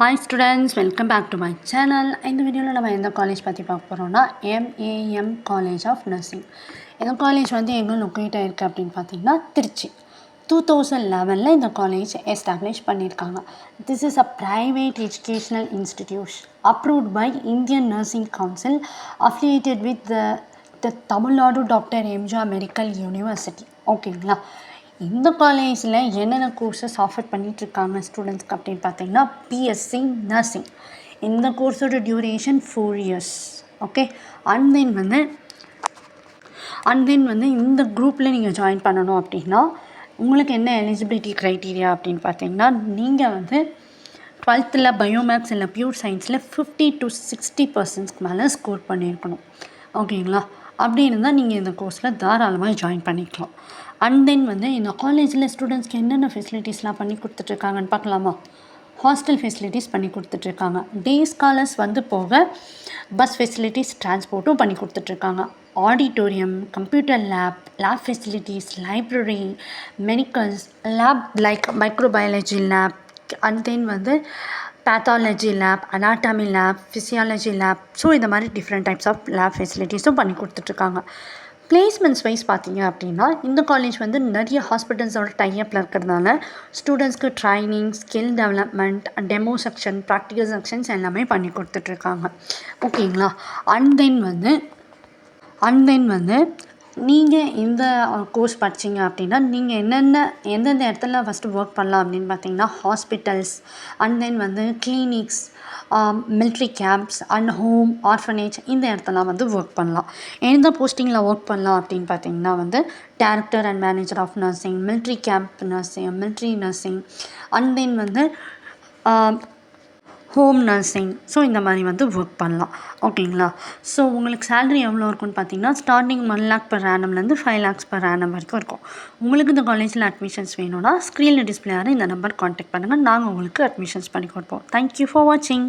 Hi students, welcome back to my channel. இந்த வீடியோவில் நம்ம எந்த காலேஜ் பற்றி பார்க்க போகிறோம்னா MAM காலேஜ் ஆஃப் நர்சிங். இந்த காலேஜ் வந்து எங்கே லொக்கேட் ஆகிருக்கு அப்படின்னு பார்த்தீங்கன்னா திருச்சி. 2011 இந்த காலேஜ் எஸ்டாப்ளிஷ் பண்ணியிருக்காங்க. This is a private educational institution approved by Indian nursing council affiliated with the Tamil Nadu doctor MGR medical university. ஓகேங்களா? இந்த காலேஜில் என்னென்ன கோர்ஸஸ் ஆஃபர் பண்ணிகிட்ருக்காங்க ஸ்டூடெண்ட்ஸ்க்கு அப்படின்னு பார்த்தீங்கன்னா பிஎஸ்சி நர்சிங். இந்த கோர்ஸோட duration 4 years. Okay, and then வந்து இந்த குரூப்பில் நீங்கள் ஜாயின் பண்ணணும் அப்படின்னா உங்களுக்கு என்ன எலிஜிபிலிட்டி க்ரைட்டீரியா அப்படின்னு பார்த்தீங்கன்னா நீங்கள் வந்து 12th பயோமேக்ஸ் இல்லை பியூர் சயின்ஸில் 50 to 60% மேலே ஸ்கோர் பண்ணியிருக்கணும். ஓகேங்களா? அப்படி இருந்தால் நீங்கள் இந்த கோர்ஸில் தாராளமாக ஜாயின் பண்ணிக்கலாம். அண்ட் தென் வந்து இந்த காலேஜில் ஸ்டூடெண்ட்ஸ்க்கு என்னென்ன ஃபெசிலிட்டிஸ்லாம் பண்ணி கொடுத்துட்ருக்காங்கன்னு பார்க்கலாமா? ஹாஸ்டல் ஃபெசிலிட்டிஸ் பண்ணி கொடுத்துட்ருக்காங்க. டே ஸ்காலர்ஸ் வந்து போக பஸ் ஃபெசிலிட்டிஸ் டிரான்ஸ்போர்ட்டும் பண்ணி கொடுத்துட்ருக்காங்க. Auditorium, computer lab facilities, library, medicals lab like microbiology lab, and then வந்து pathology lab, anatomy lab, physiology lab, so இந்த மாதிரி டிஃப்ரெண்ட் டைப்ஸ் ஆஃப் லேப் ஃபெசிலிட்டிஸும் பண்ணி கொடுத்துட்ருக்காங்க. பிளேஸ்மெண்ட்ஸ் வைஸ் பார்த்தீங்க அப்படின்னா இந்த காலேஜ் வந்து நிறைய ஹாஸ்பிட்டல்ஸோட டைஅப்பில் இருக்கிறதுனால ஸ்டூடெண்ட்ஸ்க்கு training, skill development, demo section, practical sections எல்லாமே பண்ணி கொடுத்துட்ருக்காங்க. ஓகேங்களா? அண்ட் தென் வந்து நீங்கள் இந்த கோர்ஸ் படிச்சிங்க அப்படின்னா நீங்கள் எந்தெந்த இடத்துல ஃபஸ்ட்டு ஒர்க் பண்ணலாம் அப்படின்னு பார்த்தீங்கன்னா ஹாஸ்பிட்டல்ஸ், அண்ட் தென் வந்து clinics, military camps and home, orphanage, இந்த இடத்தெல்லாம் வந்து ஒர்க் பண்ணலாம். எந்த போஸ்டிங்கில் ஒர்க் பண்ணலாம் அப்படின்னு பார்த்தீங்கன்னா வந்து director and manager of nursing, military camp nursing, military nursing, and then வந்து ஹோம் நர்சிங், ஸோ இந்த மாதிரி வந்து ஒர்க் பண்ணலாம். ஓகேங்களா? ஸோ உங்களுக்கு சேலரி எவ்வளோ இருக்குன்னு பார்த்தீங்கன்னா starting 1 lakh per annumலேருந்து 5 lakhs per annum வரைக்கும் இருக்கும். உங்களுக்கு இந்த காலேஜில் அட்மிஷன்ஸ் வேணும்னா ஸ்க்ரீனில் டிஸ்பிளே ஆகிற இந்த நம்பர் கான்டாக்ட் பண்ணுங்கள். நாங்கள் உங்களுக்கு அட்மிஷன்ஸ் பண்ணி கொடுப்போம். தேங்க்யூ ஃபார் வாட்சிங்.